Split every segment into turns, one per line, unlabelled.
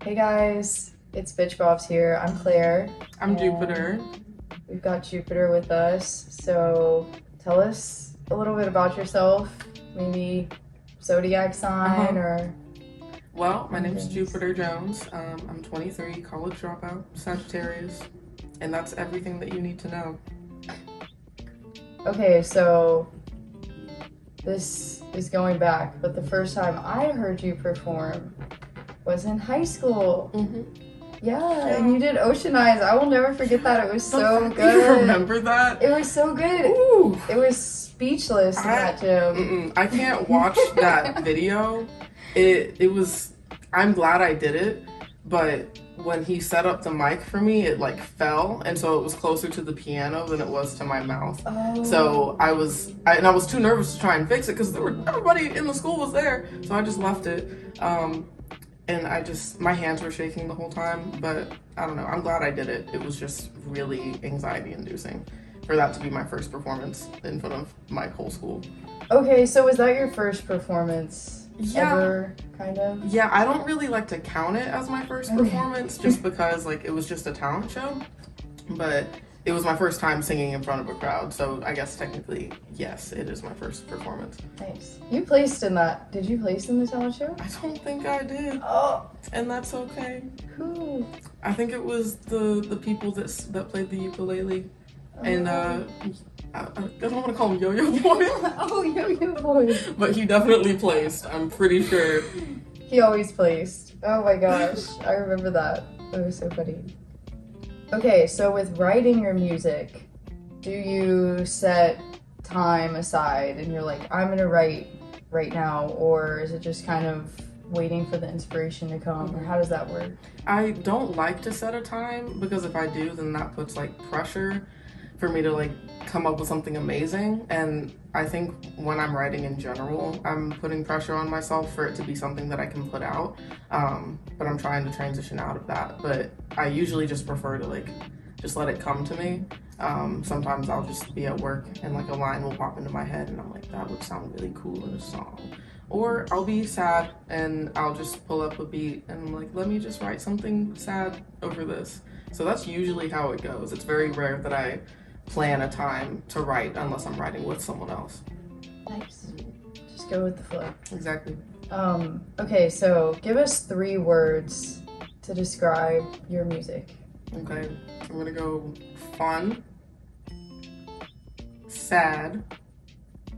Hey guys, it's Bitch Bobs here. I'm Claire.
I'm
and
Jupiter.
We've got Jupiter with us. So tell us a little bit about yourself, maybe zodiac sign
Uh-huh.
or
Well, my
any
name's
things.
Jupitor Jones. I'm 23, college dropout, Sagittarius, and that's everything that you need to know.
Okay, so this is going back, but the first time I heard you perform was in high school.
Mm-hmm.
Yeah, and
Yeah.
you did Ocean Eyes. I will never forget that. It was
The
so
fact that you
good.
remember that,
It was so good.
ooh,
It was speechless in
I,
that gym.
I can't watch that video. It was. I'm glad I did it, but when he set up the mic for me, it like fell, and so it was closer to the piano than it was to my mouth. So
Oh.
and I was too nervous to try and fix it because everybody in the school was there, so I just left it. And my hands were shaking the whole time, but I don't know. I'm glad I did it. It was just really anxiety inducing for that to be my first performance in front of my whole school.
Okay, so was that your first performance
Yeah,
ever, kind of?
yeah, I don't really like to count it as my first
Okay.
performance just because like it was just a talent show, but it was my first time singing in front of a crowd, so I guess technically, yes, it is my first performance.
Nice. You placed in that. Did you place in the talent show?
I don't think I did,
Oh,
and that's okay.
cool.
I think it was the people that played the ukulele, and I don't want to call him Yo-Yo Boy,
Oh, yo boy.
but he definitely placed. I'm pretty sure.
He always placed. Oh my gosh, I remember that. It was so funny. Okay, so with writing your music, do you set time aside and you're like, I'm gonna write right now, or is it just kind of waiting for the inspiration to come, or how does that work?
I don't like to set a time because if I do, then that puts like pressure for me to like come up with something amazing. And I think when I'm writing in general, I'm putting pressure on myself for it to be something that I can put out. But I'm trying to transition out of that. But I usually just prefer to like just let it come to me. Sometimes I'll just be at work and like a line will pop into my head and I'm like, that would sound really cool in a song. Or I'll be sad and I'll just pull up a beat and I'm like, let me just write something sad over this. So that's usually how it goes. It's very rare that I plan a time to write unless I'm writing with someone else.
Nice. Just go with the flow.
Exactly.
Okay, so give us 3 words to describe your music.
Okay. I'm gonna go fun, sad,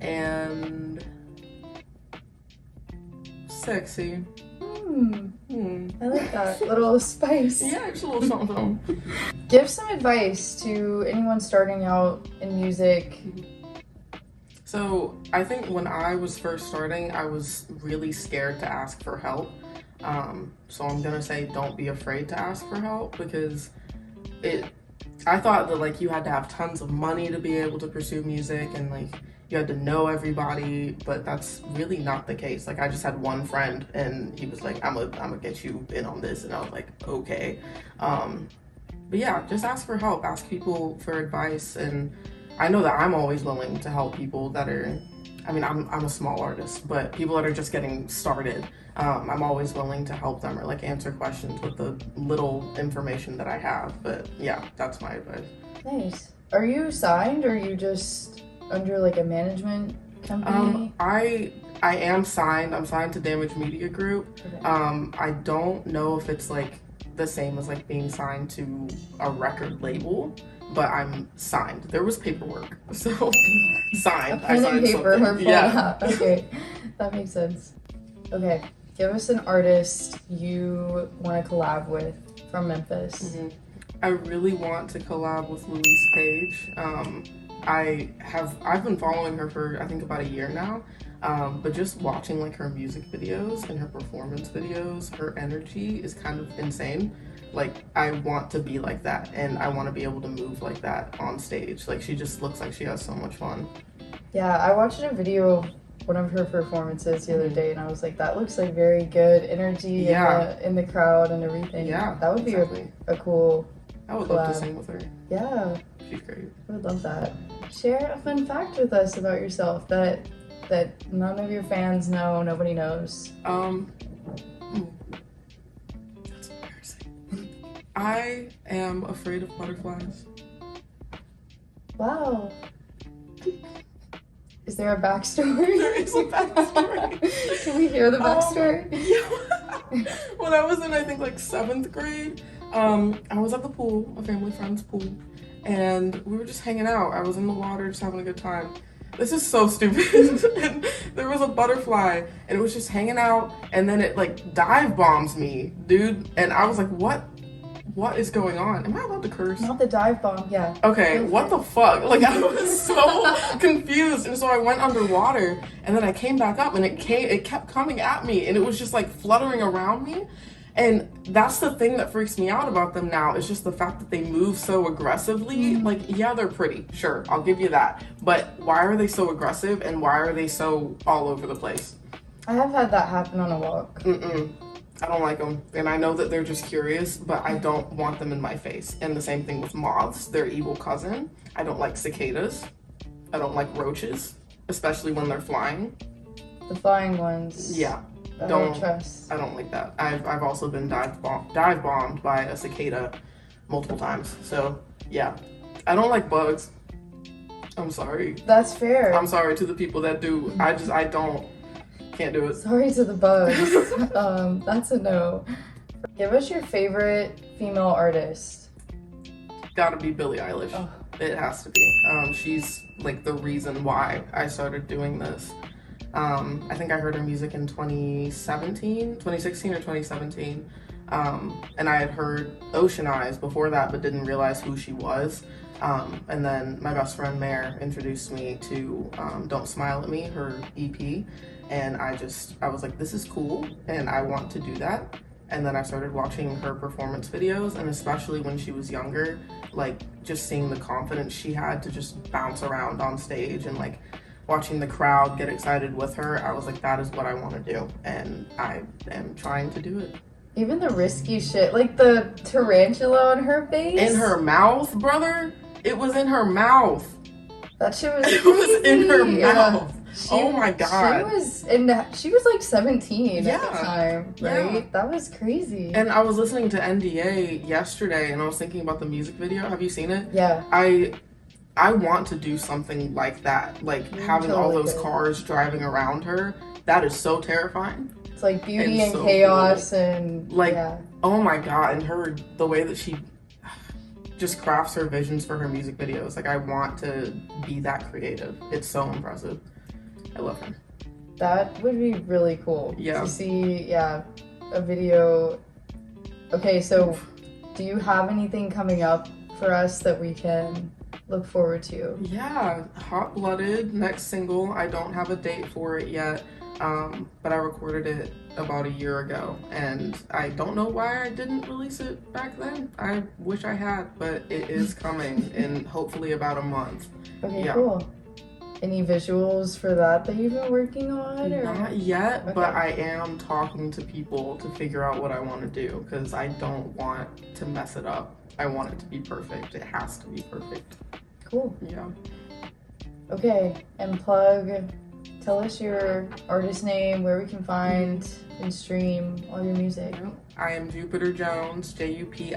and sexy.
Hmm,
Hmm.
I like that. Little spice.
Yeah, it's a little something.
Give some advice to anyone starting out in music.
So I think when I was first starting, I was really scared to ask for help. So I'm gonna say don't be afraid to ask for help because it. I thought that like you had to have tons of money to be able to pursue music and like you had to know everybody, but that's really not the case. Like I just had one friend and he was like, I'm gonna get you in on this, and I was like, okay. Um, but yeah, just ask for help, ask people for advice, and I know that I'm always willing to help people that are, I mean, I'm a small artist, but people that are just getting started, I'm always willing to help them or like answer questions with the little information that I have. But yeah, that's my advice.
Nice. Are you signed or are you just under like a management company?
I am signed. I'm signed to Damage Media Group.
Okay.
I don't know if it's like the same as like being signed to a record label, but I'm signed. There was paperwork, so
A
signed. I
pen and
signed
paper
something.
are full
Yeah.
out. Okay, that makes sense. Okay, give us an artist you want to collab with from Memphis.
Mhm. I really want to collab with Louise Page. I've been following her for I think about a year now. But just watching like her music videos and her performance videos, her energy is kind of insane. Like I want to be like that and I want to be able to move like that on stage. Like she just looks like she has so much fun.
Yeah, I watched a video of one of her performances the other
Mhm.
day, and I was like, that looks like very good energy
Yeah,
in the crowd and everything.
yeah,
That would be
exactly.
a cool
I would love to
collab.
sing with her.
Yeah,
She's great.
I would love that. Share a fun fact with us about yourself that none of your fans know, nobody knows.
Um, hmm, that's a I am afraid of butterflies.
Wow. Is there a backstory?
There is a backstory.
Can we hear the backstory?
Yeah. When I was in, I think, like 7th grade, I was at the pool, a family friend's pool, and we were just hanging out. I was in the water, just having a good time. This is so stupid. And there was a butterfly, and it was just hanging out, and then it like dive bombs me, dude. And I was like, what is going on? Am I allowed to curse?
Not the dive bomb, yeah.
Okay, what the fuck? Like, I was so confused, and so I went underwater, and then I came back up, and it kept coming at me, and it was just like fluttering around me. And that's the thing that freaks me out about them now. It's just the fact that they move so aggressively. Like, yeah, they're pretty, sure, I'll give you that. But why are they so aggressive, and why are they so all over the place?
I have had that happen on a walk.
I don't like them, and I know that they're just curious, but I don't want them in my face. And the same thing with moths, their evil cousin. I don't like cicadas. I don't like roaches, especially when they're flying.
The flying ones.
Yeah,
I don't trust.
I don't like that. I've also been dive bombed by a cicada multiple times. So yeah, I don't like bugs. I'm sorry.
That's fair.
I'm sorry to the people that do. I don't. Can't do it.
Sorry to the bugs. That's a no. Give us your favorite female artist.
Gotta be Billie Eilish.
Oh.
It has to be. She's like the reason why I started doing this. I think I heard her music in 2016 or 2017. And I had heard Ocean Eyes before that, but didn't realize who she was. And then my best friend Mare introduced me to Don't Smile at Me, her EP. And I was like, this is cool, and I want to do that. And then I started watching her performance videos, and especially when she was younger, like just seeing the confidence she had to just bounce around on stage and like watching the crowd get excited with her, I was like, that is what I want to do, and I am trying to do it.
Even the risky shit, like the tarantula on her face.
In her mouth, brother? It was in her mouth.
That shit was
It was in her mouth. Oh my god.
She was like 17
Yeah.
at the time, right?
Yeah.
That was crazy.
And I was listening to NDA yesterday, and I was thinking about the music video. Have you seen it?
Yeah.
I want to do something like that, like having all those cars driving around her. That is so terrifying.
It's like beauty and
so
chaos
cool.
and
like,
yeah.
Oh my god, and the way that she just crafts her visions for her music videos. Like, I want to be that creative. It's so impressive. I love her.
That would be really cool to see, a video. Okay, so do you have anything coming up for us that we can look forward to?
Yeah, Hot Blooded, next single. I don't have a date for it yet, but I recorded it about a year ago, and I don't know why I didn't release it back then. I wish I had, but it is coming in hopefully about a month.
Okay, cool. Any visuals for that you've been working on? Or?
Not yet, but I am talking to people to figure out what I want to do, because I don't want to mess it up. I want it to be perfect. It has to be perfect.
Cool.
Yeah.
Okay, and tell us your artist name, where we can find and stream all your music.
I am Jupitor Jones, Jupitor,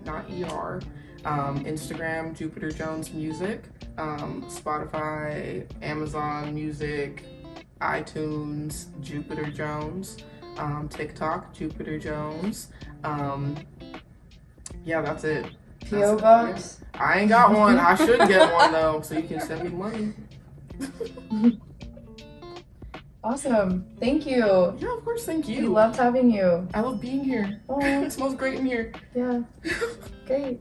not ER. Instagram, Jupitor Jones Music. Spotify, Amazon Music, iTunes, Jupitor Jones. TikTok, Jupitor Jones. Yeah, that's it.
P.O. Box?
I ain't got one. I should get one though, so you can send me money.
Awesome. Thank you.
Yeah, of course, thank you.
We loved having you.
I love being here.
Oh.
It smells great in here.
Yeah. Great.